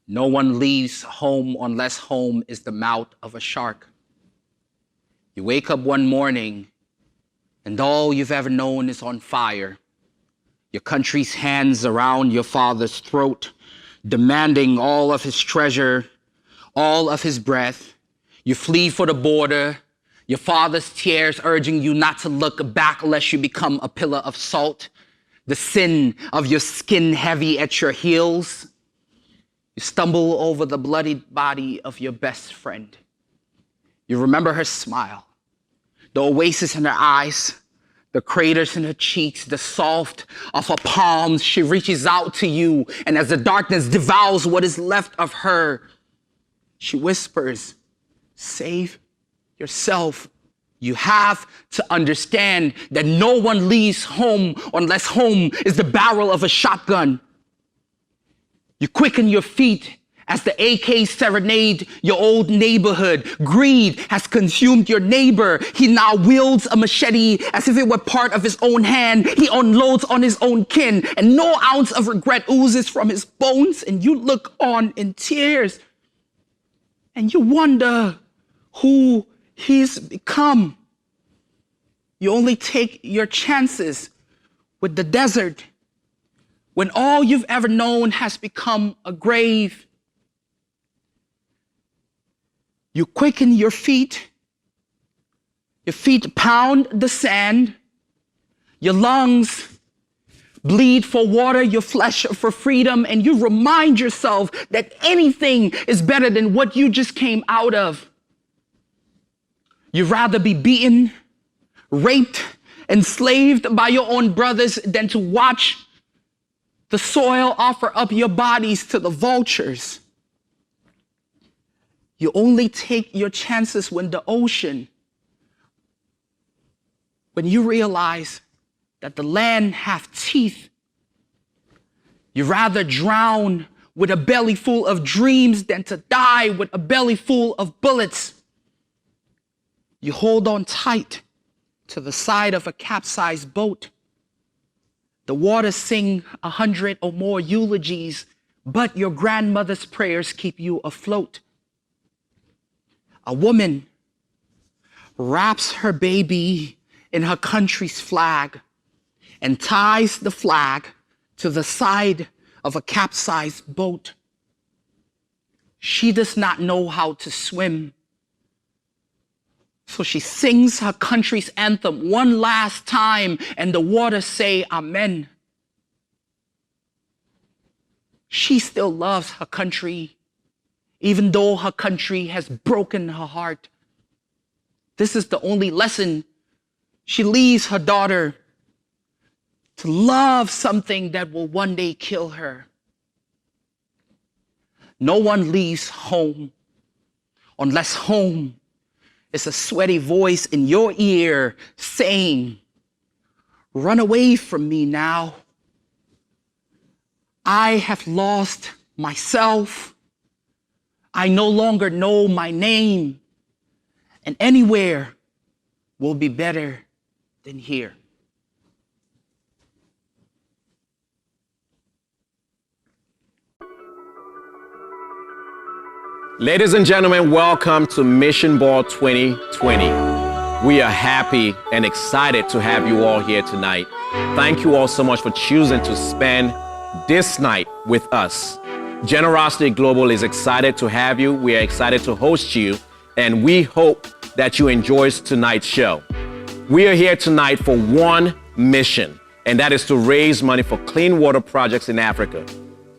No one leaves home unless home is the mouth of a shark. You wake up one morning and all you've ever known is on fire. Your country's hands around your father's throat, demanding all of his treasure, all of his breath. You flee for the border, your father's tears urging you not to look back lest you become a pillar of salt. The sin of your skin heavy at your heels. You stumble over the bloodied body of your best friend. You remember her smile, the oasis in her eyes, the craters in her cheeks, the soft of her palms. She reaches out to you, and as the darkness devours what is left of her, she whispers, "Save yourself. You have to understand that no one leaves home unless home is the barrel of a shotgun." You quicken your feet as the AKs serenade your old neighborhood. Greed has consumed your neighbor. He now wields a machete as if it were part of his own hand. He unloads on his own kin, and no ounce of regret oozes from his bones, and you look on in tears, and you wonder who he's become. You only take your chances with the desert when all you've ever known has become a grave. You quicken your feet pound the sand, your lungs bleed for water, your flesh for freedom, and you remind yourself that anything is better than what you just came out of. You'd rather be beaten, raped, enslaved by your own brothers than to watch the soil offer up your bodies to the vultures. You only take your chances when you realize that the land have teeth. You'd rather drown with a belly full of dreams than to die with a belly full of bullets. You hold on tight to the side of a capsized boat. The waters sing 100 or more eulogies, but your grandmother's prayers keep you afloat. A woman wraps her baby in her country's flag and ties the flag to the side of a capsized boat. She does not know how to swim, so she sings her country's anthem one last time, and the waters say amen. She still loves her country, even though her country has broken her heart. This is the only lesson she leaves her daughter, to love something that will one day kill her. No one leaves home unless home is a sweaty voice in your ear saying, "Run away from me now. I have lost myself. I no longer know my name, and anywhere will be better than here." Ladies and gentlemen, welcome to Mission Ball 2020. We are happy and excited to have you all here tonight. Thank you all so much for choosing to spend this night with us. Generosity Global is excited to have you. We are excited to host you, and we hope that you enjoy tonight's show. We are here tonight for one mission, and that is to raise money for clean water projects in Africa.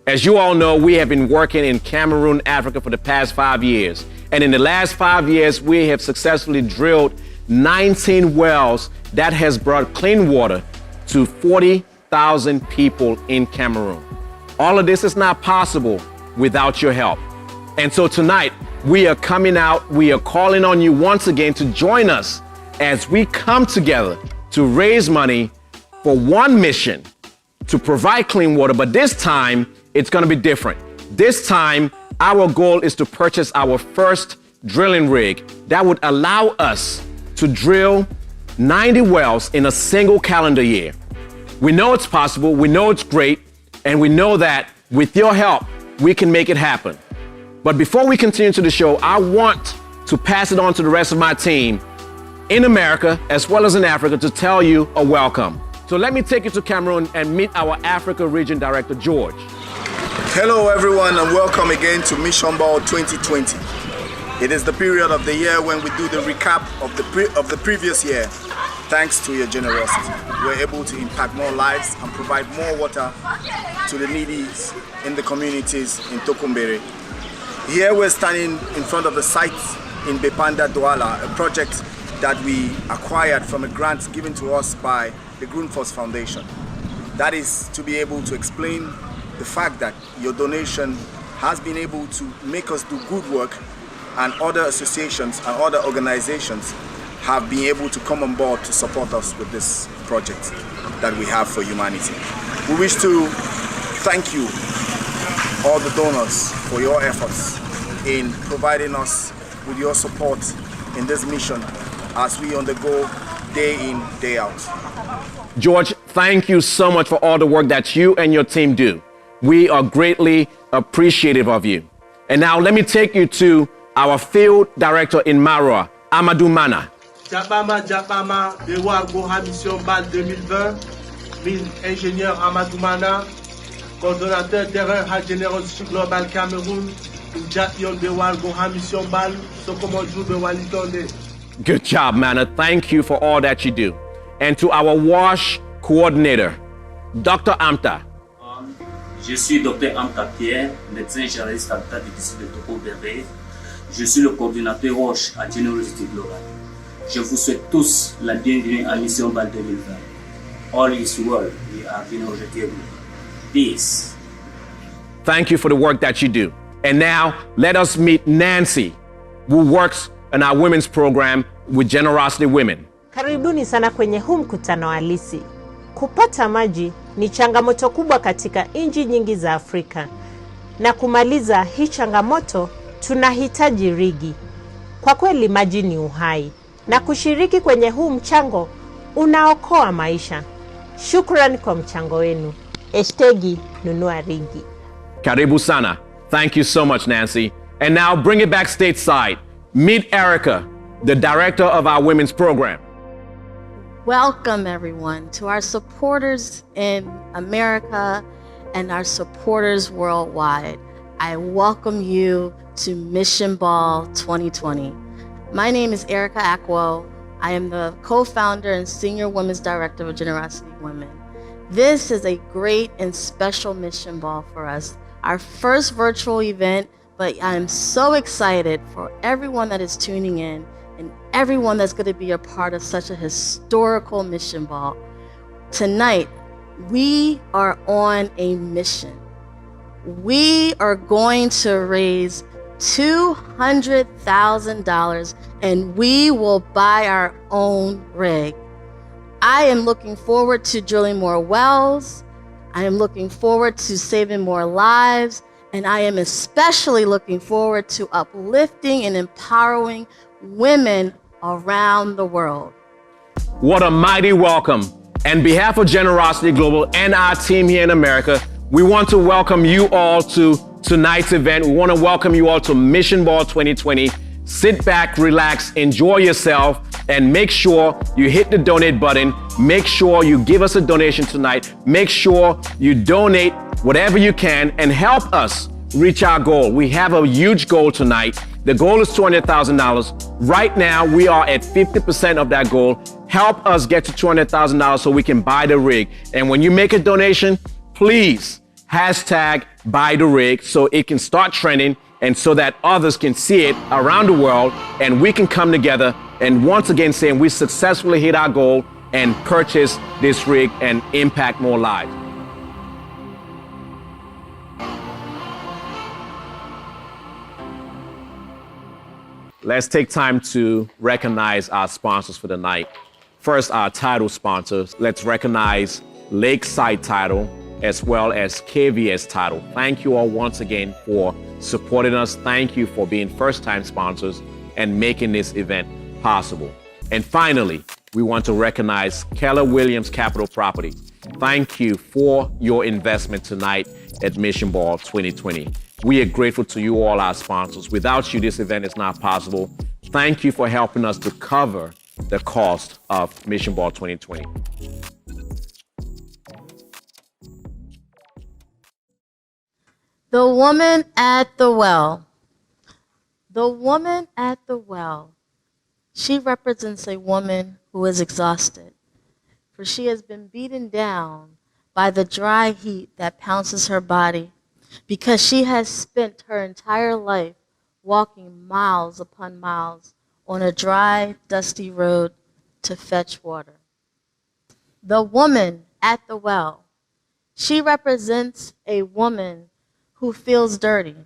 As you all know, we have been working in Cameroon, Africa for the past 5 years. And in the last 5 years, we have successfully drilled 19 wells that has brought clean water to 40,000 people in Cameroon. All of this is not possible without your help. And so tonight, we are coming out, we are calling on you once again to join us as we come together to raise money for one mission, to provide clean water, but this time, it's gonna be different. This time, our goal is to purchase our first drilling rig that would allow us to drill 90 wells in a single calendar year. We know it's possible, we know it's great, and we know that with your help, we can make it happen. But before we continue to the show, I want to pass it on to the rest of my team in America as well as in Africa to tell you a welcome. So let me take you to Cameroon and meet our Africa Region Director, George. Hello everyone and welcome again to Mission Ball 2020. It is the period of the year when we do the recap of the previous year. Thanks to your generosity, we're able to impact more lives and provide more water to the needy in the communities in Tokumbere. Here we're standing in front of the site in Bepanda Douala, a project that we acquired from a grant given to us by the Grundfos Foundation. That is to be able to explain the fact that your donation has been able to make us do good work, and other associations and other organizations have been able to come on board to support us with this project that we have for humanity. We wish to thank you, all the donors, for your efforts in providing us with your support in this mission as we undergo day in, day out. George, thank you so much for all the work that you and your team do. We are greatly appreciative of you. And now let me take you to our field director in Maroa, Amadou Mana. Japama, Bewa Goha Mission BAL 2020, ingénieur Amadou Mana, coordonnateur terrain à Générosité Global Cameroun, Japion Bewa Goha Mission BAL, Sokomoju Bewa Litonde. Good job, Mana. Thank you for all that you do. And to our WASH coordinator, Dr. Amta. Je suis Dr. Amta Pierre, médecin généraliste habitat du district de Tokumbere. Je suis le coordinateur WASH à Générosité Global. Je vous souhaite tous la bienvenue à Mission BAL 2020. All is well, we are Générosité. Peace. Thank you for the work that you do. And now let us meet Nancy, who works in our women's program with Generosity Women. Karibuni sana kwenye huu mkutano halisi. Kupata maji ni changamoto kubwa katika nchi nyingi za Afrika. Na kumaliza hii changamoto tunahitaji rigi. Kwa kweli maji ni uhai. Na kushiriki kwenye huu mchango unaokoa maisha. Shukrani kwa mchango wenu. #nunua rigi. Karibu sana. Thank you so much, Nancy. And now bring it back stateside. Meet Erica, the director of our women's program. Welcome everyone to our supporters in America and our supporters worldwide. I welcome you to Mission Ball 2020. My name is Erica Akwo. I am the co-founder and senior women's director of Generosity Women. This is a great and special Mission Ball for us. Our first virtual event, but I'm so excited for everyone that is tuning in and everyone that's going to be a part of such a historical Mission Ball. Tonight, we are on a mission. We are going to raise $200,000 and we will buy our own rig. I am looking forward to drilling more wells. I am looking forward to saving more lives. And I am especially looking forward to uplifting and empowering women around the world. What a mighty welcome. On behalf of Generosity Global and our team here in America, we want to welcome you all to tonight's event. We want to welcome you all to Mission Ball 2020. Sit back, relax, enjoy yourself, and make sure you hit the donate button. Make sure you give us a donation tonight. Make sure you donate whatever you can and help us reach our goal. We have a huge goal tonight. The goal is $200,000. Right now, we are at 50% of that goal. Help us get to $200,000 so we can buy the rig. And when you make a donation, please hashtag buy the rig so it can start trending and so that others can see it around the world and we can come together and once again saying we successfully hit our goal and purchase this rig and impact more lives. Let's take time to recognize our sponsors for the night. First, our title sponsors. Let's recognize Lakeside Title as well as KVS Title. Thank you all once again for supporting us. Thank you for being first-time sponsors and making this event possible. And finally, we want to recognize Keller Williams Capital Property. Thank you for your investment tonight at Mission Ball 2020. We are grateful to you all, our sponsors. Without you, this event is not possible. Thank you for helping us to cover the cost of Mission Ball 2020. The woman at the well. The woman at the well. She represents a woman who is exhausted, for she has been beaten down by the dry heat that pounces her body, because she has spent her entire life walking miles upon miles on a dry, dusty road to fetch water. The woman at the well. She represents a woman who feels dirty,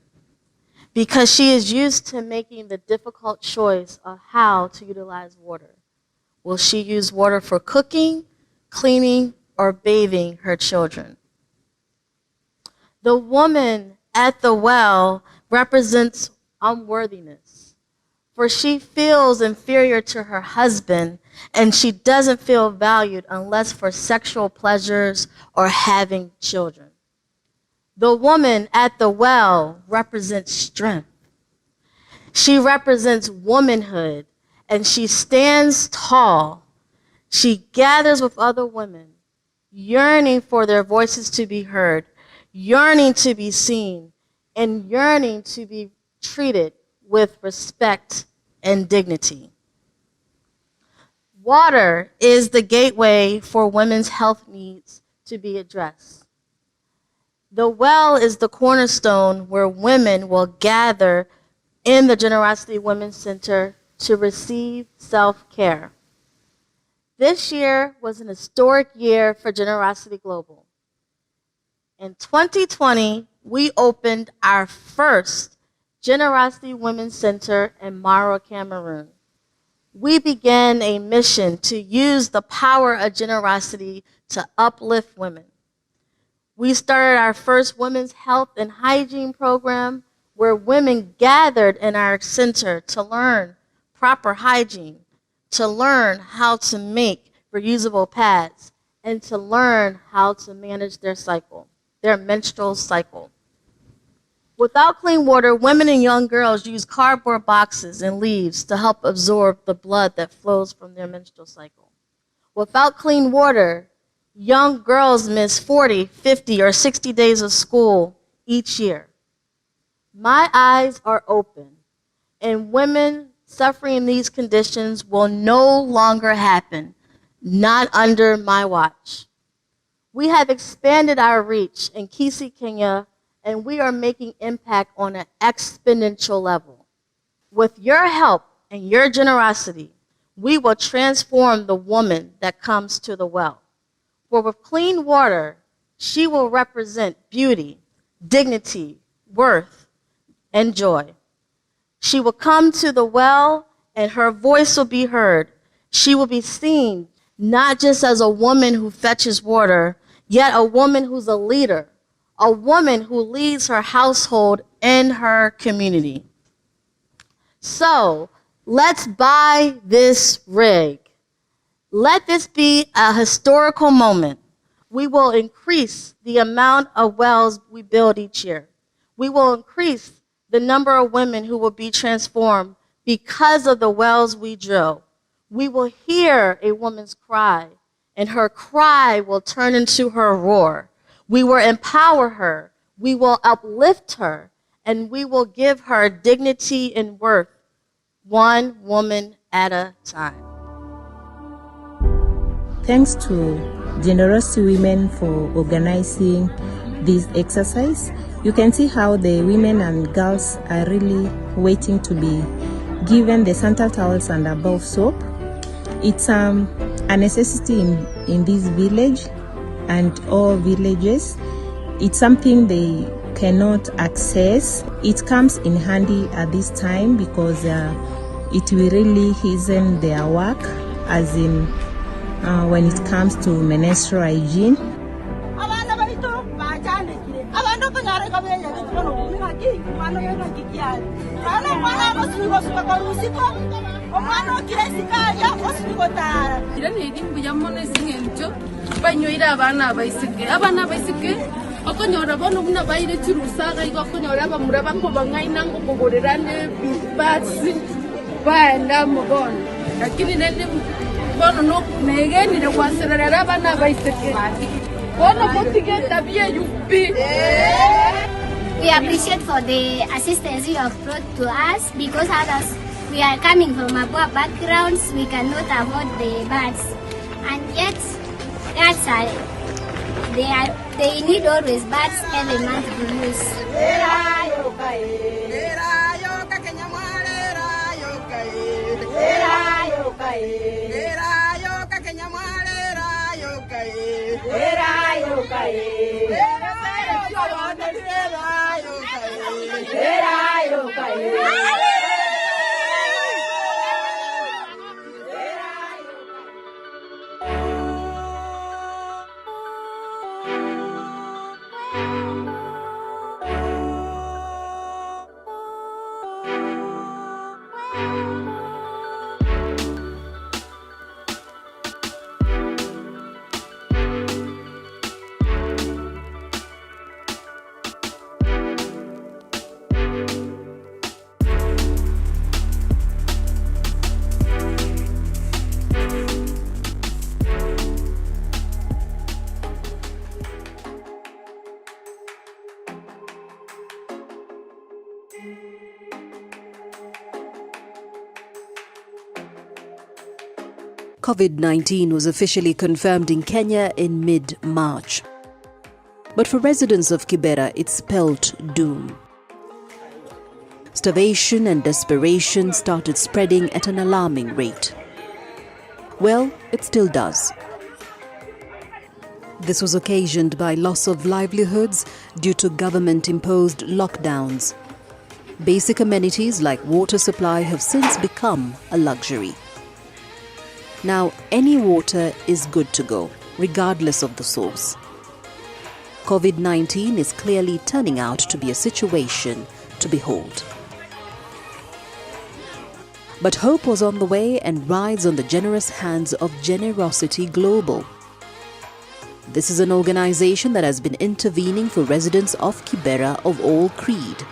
because she is used to making the difficult choice of how to utilize water. Will she use water for cooking, cleaning, or bathing her children? The woman at the well represents unworthiness, for she feels inferior to her husband, and she doesn't feel valued unless for sexual pleasures or having children. The woman at the well represents strength. She represents womanhood, and she stands tall. She gathers with other women, yearning for their voices to be heard, yearning to be seen, and yearning to be treated with respect and dignity. Water is the gateway for women's health needs to be addressed. The well is the cornerstone where women will gather in the Generosity Women's Center to receive self-care. This year was an historic year for Generosity Global. In 2020, we opened our first Generosity Women's Center in Mara, Cameroon. We began a mission to use the power of generosity to uplift women. We started our first women's health and hygiene program, where women gathered in our center to learn proper hygiene, to learn how to make reusable pads, and to learn how to manage their cycle, their menstrual cycle. Without clean water, women and young girls use cardboard boxes and leaves to help absorb the blood that flows from their menstrual cycle. Without clean water, young girls miss 40, 50, or 60 days of school each year. My eyes are open, and women suffering these conditions will no longer happen, not under my watch. We have expanded our reach in Kisii, Kenya, and we are making impact on an exponential level. With your help and your generosity, we will transform the woman that comes to the well. For with clean water, she will represent beauty, dignity, worth, and joy. She will come to the well, and her voice will be heard. She will be seen not just as a woman who fetches water, yet a woman who's a leader, a woman who leads her household and her community. So let's buy this rig. Let this be a historical moment. We will increase the amount of wells we build each year. We will increase the number of women who will be transformed because of the wells we drill. We will hear a woman's cry, and her cry will turn into her roar. We will empower her. We will uplift her, and we will give her dignity and worth, one woman at a time. Thanks to Generosity Women for organizing this exercise. You can see how the women and girls are really waiting to be given the Santa towels and above soap. It's a necessity in this village and all villages. It's something they cannot access. It comes in handy at this time because it will really hasten their work, as in when it comes to menstrual hygiene. Okonyora bono muna baire chirusaga igo okonyora bamuraba ko bangaina ngo kugorerane basi baenda mugono lakini nende bono no negeni ne kwaserera bana baiseke bono kotige tabia yupi. We appreciate for the assistance you have brought to us because others we are coming from a poor backgrounds, we cannot afford the birds, and yet birds are they need always birds every month to use. COVID-19 was officially confirmed in Kenya in mid-March. But for residents of Kibera, it spelled doom. Starvation and desperation started spreading at an alarming rate. Well, it still does. This was occasioned by loss of livelihoods due to government-imposed lockdowns. Basic amenities like water supply have since become a luxury. Now, any water is good to go, regardless of the source. COVID-19 is clearly turning out to be a situation to behold. But hope was on the way and rides on the generous hands of Generosity Global. This is an organization that has been intervening for residents of Kibera of all creed.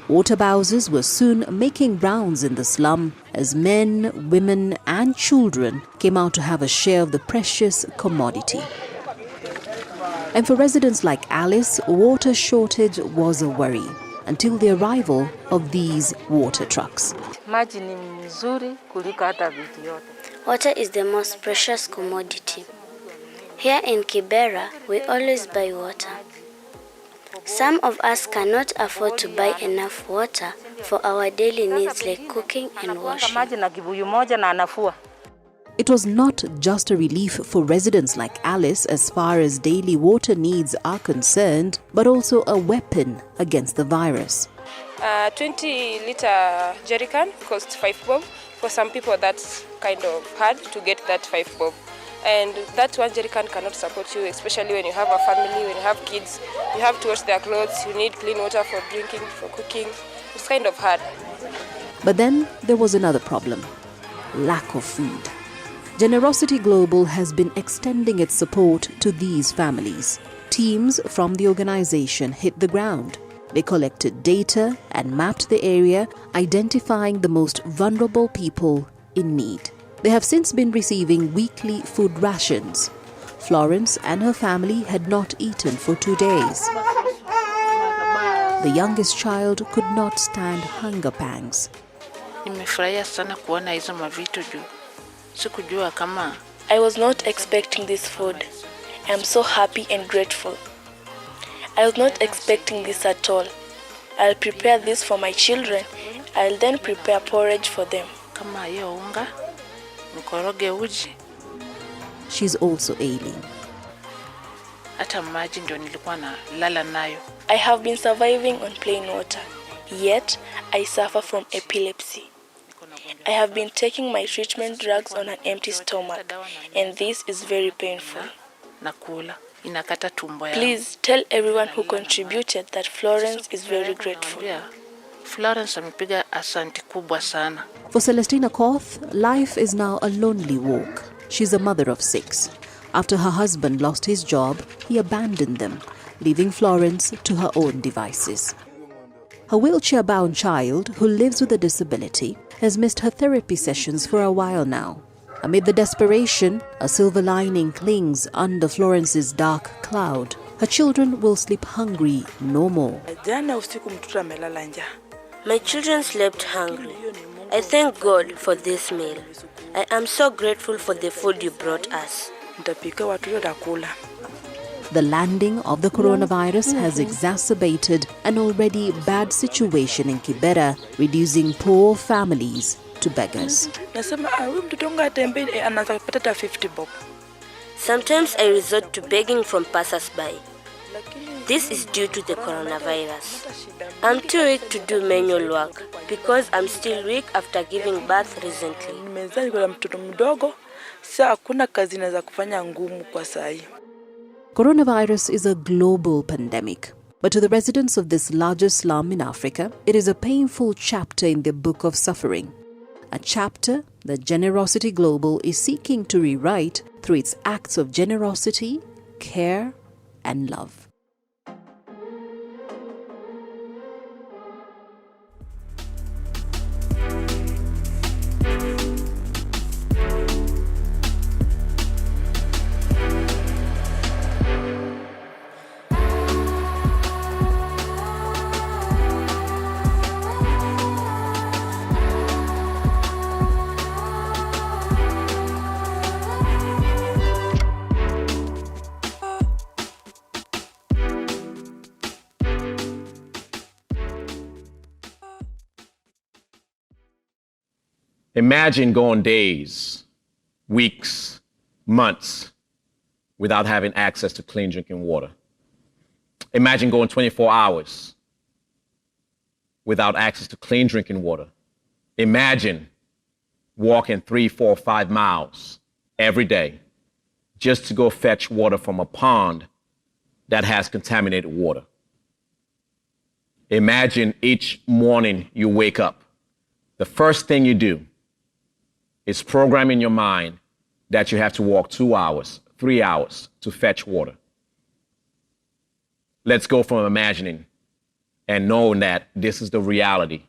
Water bowsers were soon making rounds in the slum as men, women and children came out to have a share of the precious commodity. And for residents like Alice, water shortage was a worry until the arrival of these water trucks. Water is the most precious commodity. Here in Kibera, we always buy water. Some of us cannot afford to buy enough water for our daily needs like cooking and washing. It was not just a relief for residents like Alice as far as daily water needs are concerned, but also a weapon against the virus. 20-liter jerrycan costs 5 bob. For some people, that's kind of hard to get that 5 bob. And that one jerrycan cannot support you, especially when you have a family, when you have kids. You have to wash their clothes, you need clean water for drinking, for cooking. It's kind of hard. But then there was another problem: lack of food. Generosity Global has been extending its support to these families. Teams from the organization hit the ground. They collected data and mapped the area, identifying the most vulnerable people in need. They have since been receiving weekly food rations. Florence and her family had not eaten for 2 days. The youngest child could not stand hunger pangs. I was not expecting this food. I am so happy and grateful. I was not expecting this at all. I'll prepare this for my children. I'll then prepare porridge for them. She's also ailing. I have been surviving on plain water, yet I suffer from epilepsy. I have been taking my treatment drugs on an empty stomach, and this is very painful. Please tell everyone who contributed that Florence is very grateful. For Celestina Koth, life is now a lonely walk. She's a mother of 6. After her husband lost his job, he abandoned them, leaving Florence to her own devices. Her wheelchair-bound child, who lives with a disability, has missed her therapy sessions for a while now. Amid the desperation, a silver lining clings under Florence's dark cloud. Her children will sleep hungry no more. My children slept hungry. I thank God for this meal. I am so grateful for the food you brought us. The landing of the coronavirus has exacerbated an already bad situation in Kibera, reducing poor families to beggars. Sometimes I resort to begging from passers-by. This is due to the coronavirus. I'm too weak to do manual work because I'm still weak after giving birth recently. Coronavirus is a global pandemic, but to the residents of this largest slum in Africa, it is a painful chapter in the book of suffering. A chapter that Generosity Global is seeking to rewrite through its acts of generosity, care, and love. Imagine going days, weeks, months without having access to clean drinking water. Imagine going 24 hours without access to clean drinking water. Imagine walking 3, 4, 5 miles every day just to go fetch water from a pond that has contaminated water. Imagine each morning you wake up, the first thing you do is program in your mind that you have to walk 2 hours, 3 hours to fetch water. Let's go from imagining and knowing that this is the reality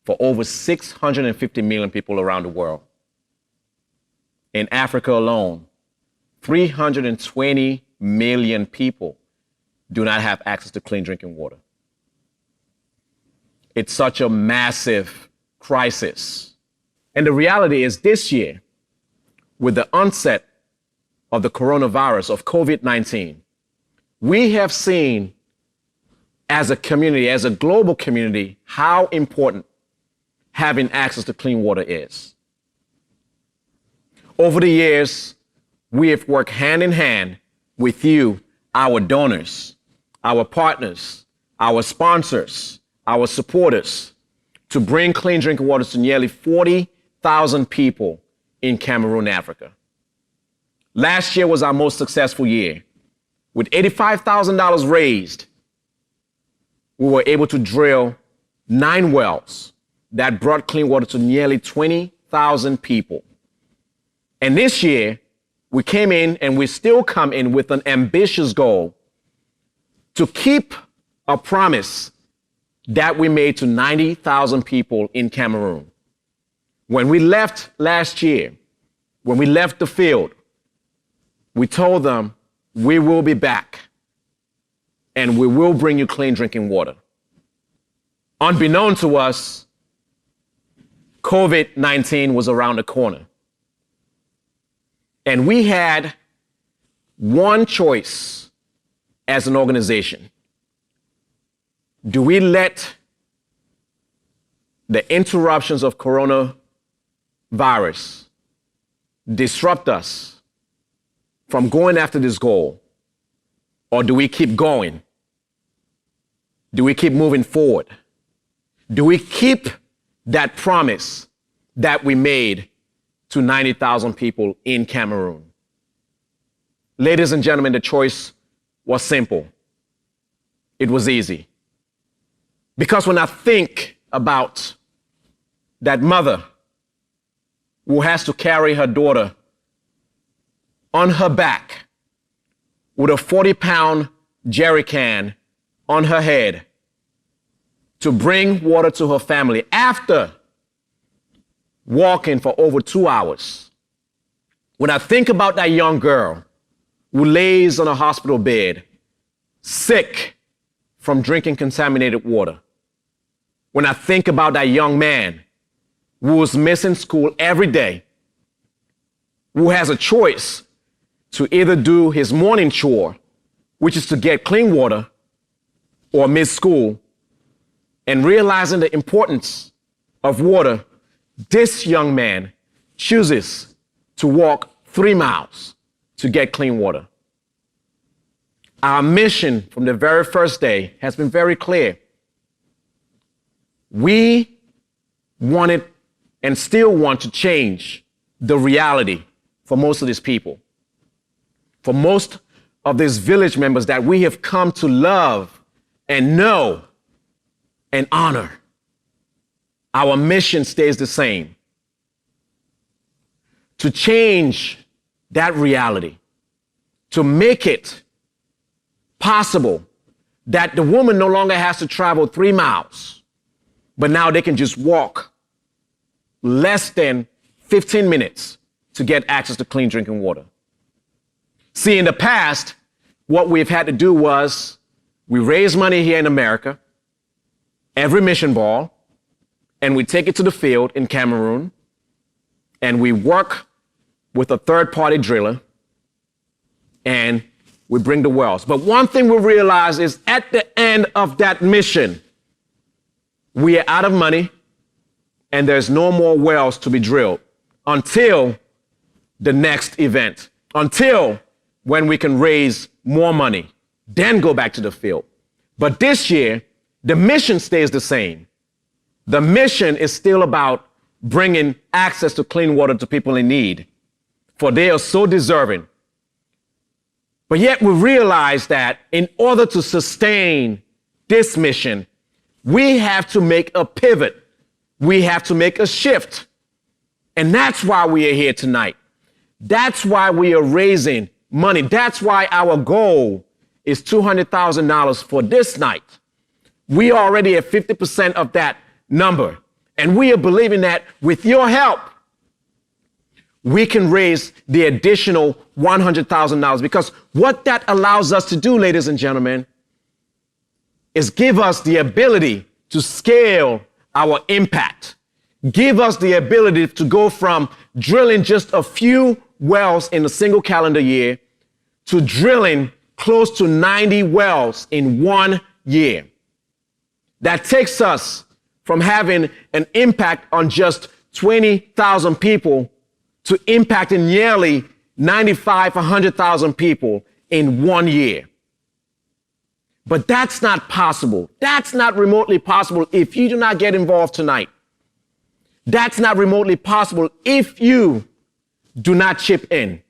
for over 650 million people around the world. In Africa alone, 320 million people do not have access to clean drinking water. It's such a massive crisis. And the reality is this year, with the onset of the coronavirus, of COVID-19, we have seen as a community, as a global community, how important having access to clean water is. Over the years, we have worked hand in hand with you, our donors, our partners, our sponsors, our supporters, to bring clean drinking water to nearly 40,000 people in Cameroon, Africa. Last year was our most successful year. With $85,000 raised, we were able to drill 9 wells that brought clean water to nearly 20,000 people. And this year, we came in and we still come in with an ambitious goal to keep a promise that we made to 90,000 people in Cameroon. When we left last year, when we left the field, we told them we will be back and we will bring you clean drinking water. Unbeknown to us, COVID-19 was around the corner. And we had one choice as an organization. Do we let the interruptions of coronavirus disrupt us from going after this goal? Or do we keep going? Do we keep moving forward? Do we keep that promise that we made to 90,000 people in Cameroon? Ladies and gentlemen, the choice was simple. It was easy. Because when I think about that mother who has to carry her daughter on her back with a 40-pound jerry can on her head to bring water to her family after walking for over 2 hours. When I think about that young girl who lays on a hospital bed, sick from drinking contaminated water, when I think about that young man who was missing school every day, who has a choice to either do his morning chore, which is to get clean water, or miss school, and realizing the importance of water, this young man chooses to walk 3 miles to get clean water. Our mission from the very first day has been very clear. We wanted and still want to change the reality for most of these people, for most of these village members that we have come to love and know and honor. Our mission stays the same: to change that reality, to make it possible that the woman no longer has to travel 3 miles, but now they can just walk less than 15 minutes to get access to clean drinking water. See, in the past, what we've had to do was we raise money here in America, every mission ball, and we take it to the field in Cameroon, and we work with a third-party driller, and we bring the wells. But one thing we realize is at the end of that mission, we are out of money, and there's no more wells to be drilled until the next event, until when we can raise more money, then go back to the field. But this year, the mission stays the same. The mission is still about bringing access to clean water to people in need, for they are so deserving. But yet we realize that in order to sustain this mission, we have to make a pivot. We have to make a shift. And that's why we are here tonight. That's why we are raising money. That's why our goal is $200,000 for this night. We are already at 50% of that number. And we are believing that with your help, we can raise the additional $100,000, because what that allows us to do, ladies and gentlemen, is give us the ability to scale our impact. Give us the ability to go from drilling just a few wells in a single calendar year to drilling close to 90 wells in 1 year. That takes us from having an impact on just 20,000 people to impacting nearly 95, 100,000 people in 1 year. But that's not possible. That's not remotely possible if you do not get involved tonight. That's not remotely possible if you do not chip in.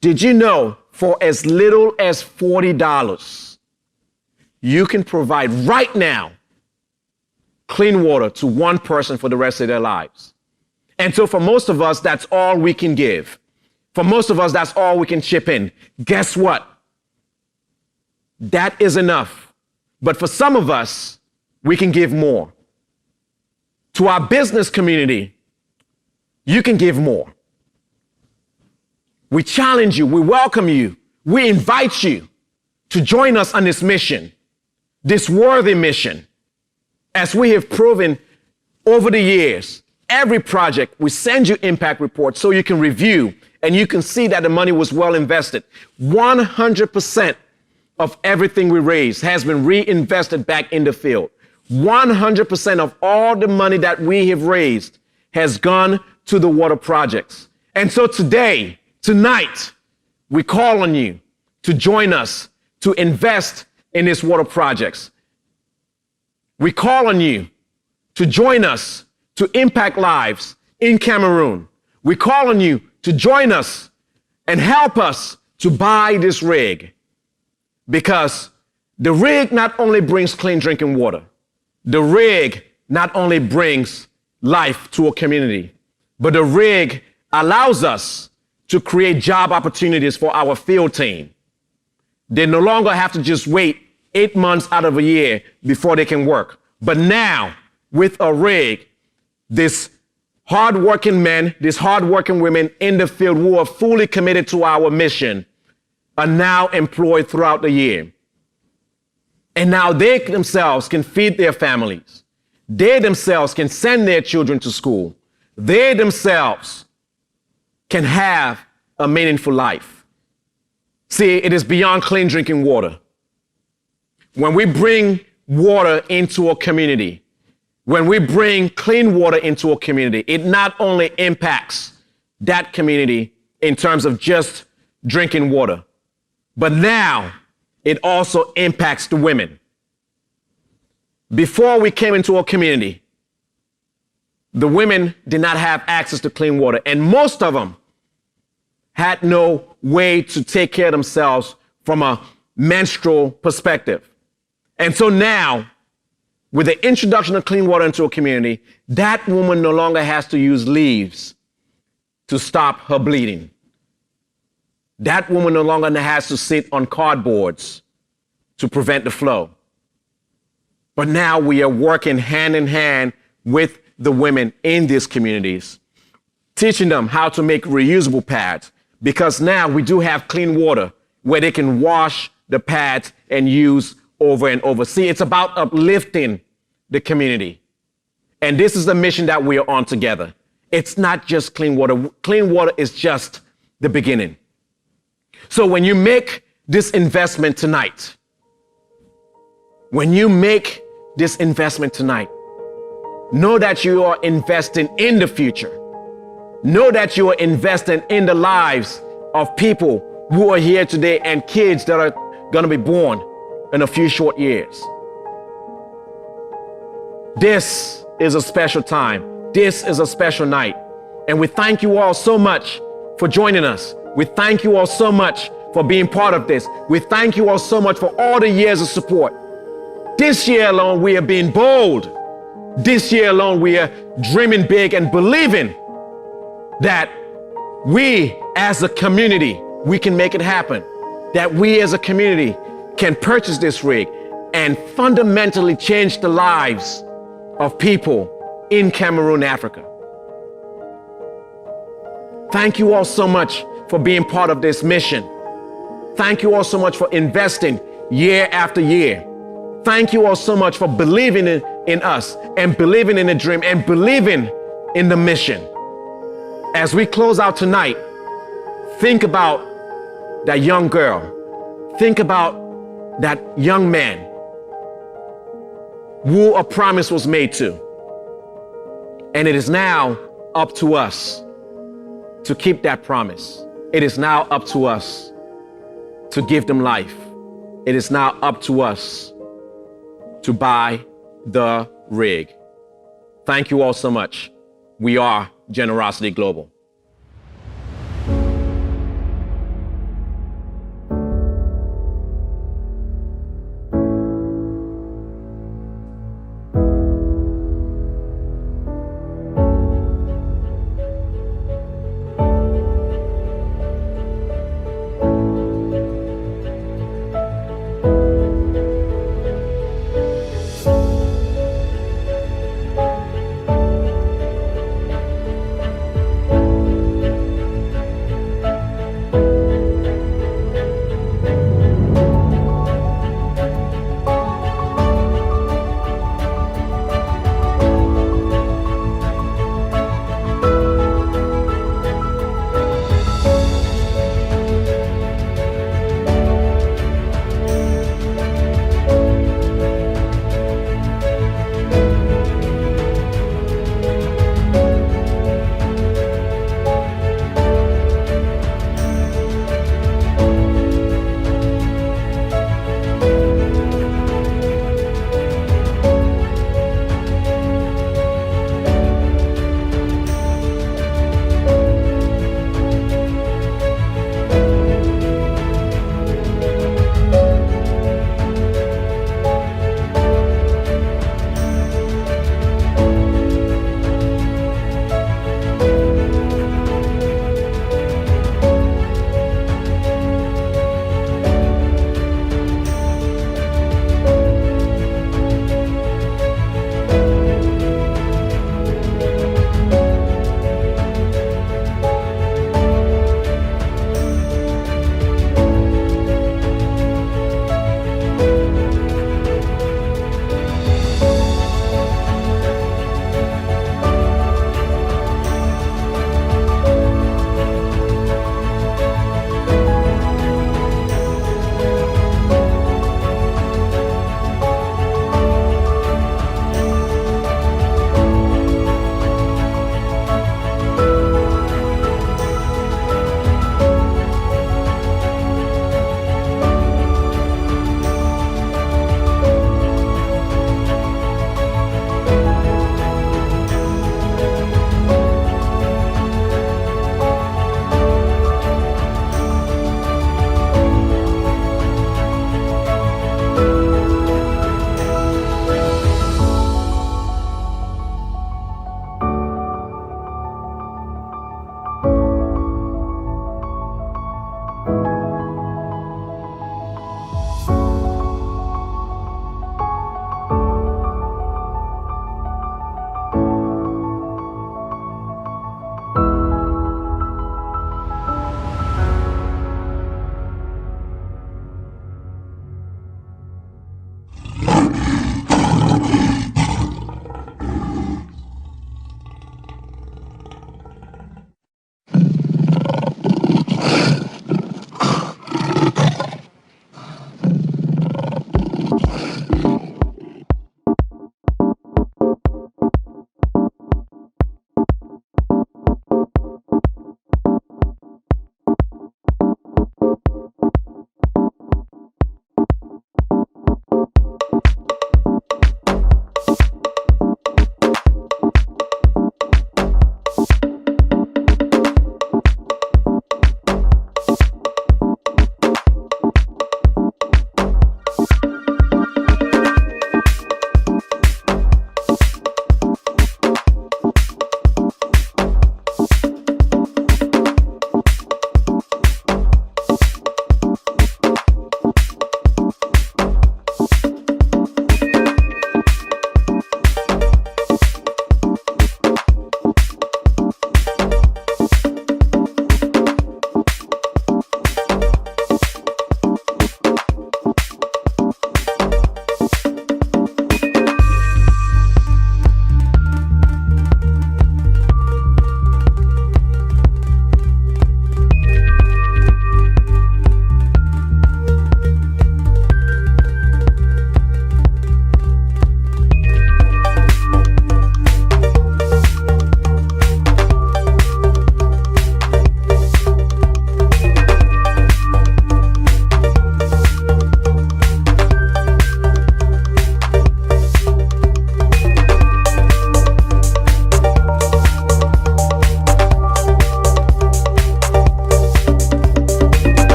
Did you know for as little as $40, you can provide right now clean water to one person for the rest of their lives? And so for most of us, that's all we can give. For most of us, that's all we can chip in. Guess what? That is enough. But for some of us, we can give more. To our business community, you can give more. We challenge you, we welcome you, we invite you to join us on this mission, this worthy mission. As we have proven over the years, every project, we send you impact reports so you can review and you can see that the money was well invested. 100% of everything we raise has been reinvested back in the field. 100% of all the money that we have raised has gone to the water projects. And so today, tonight, we call on you to join us to invest in these water projects. We call on you to join us to impact lives in Cameroon. We call on you to join us and help us to buy this rig, because the rig not only brings clean drinking water, the rig not only brings life to a community, but the rig allows us to create job opportunities for our field team. They no longer have to just wait 8 months out of a year before they can work. But now, with a rig, this hardworking men, these hardworking women in the field who are fully committed to our mission are now employed throughout the year. And now they themselves can feed their families. They themselves can send their children to school. They themselves can have a meaningful life. See, it is beyond clean drinking water. When we bring water into a community, when we bring clean water into a community, it not only impacts that community in terms of just drinking water, but now it also impacts the women. Before we came into a community, the women did not have access to clean water, and most of them had no way to take care of themselves from a menstrual perspective. And so now, with the introduction of clean water into a community, that woman no longer has to use leaves to stop her bleeding. That woman no longer has to sit on cardboards to prevent the flow. But now we are working hand in hand with the women in these communities, teaching them how to make reusable pads, because now we do have clean water where they can wash the pads and use over and over. See, it's about uplifting the community. And this is the mission that we are on together. It's not just clean water. Clean water is just the beginning. So when you make this investment tonight, know that you are investing in the future. Know that you are investing in the lives of people who are here today and kids that are going to be born in a few short years. This is a special time. This is a special night. And we thank you all so much for joining us. We thank you all so much for being part of this. We thank you all so much for all the years of support. This year alone, we are being bold. This year alone, we are dreaming big and believing that we as a community, we can make it happen. That we as a community can purchase this rig and fundamentally change the lives of people in Cameroon, Africa. Thank you all so much for being part of this mission. Thank you all so much for investing year after year. Thank you all so much for believing in us and believing in the dream and believing in the mission. As we close out tonight, think about that young girl. Think about that young man who a promise was made to. And it is now up to us to keep that promise. It is now up to us to give them life. It is now up to us to buy the rig. Thank you all so much. We are Generosity Global.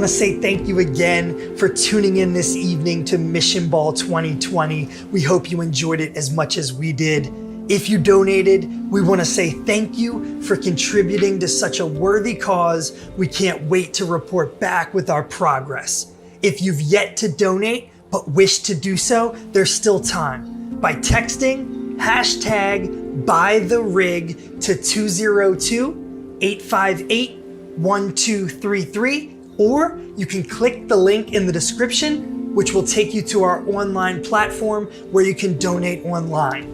want to say thank you again for tuning in this evening to Mission Ball 2020. We hope you enjoyed it as much as we did. If you donated, we want to say thank you for contributing to such a worthy cause. We can't wait to report back with our progress. If you've yet to donate but wish to do so, there's still time by texting #BuyTheRig to 202-858-1233, or you can click the link in the description, which will take you to our online platform where you can donate online.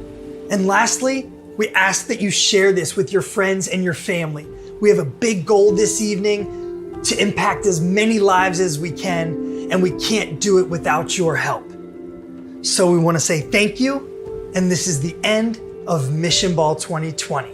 And lastly, we ask that you share this with your friends and your family. We have a big goal this evening to impact as many lives as we can, and we can't do it without your help. So we want to say thank you, and this is the end of Mission Ball 2020.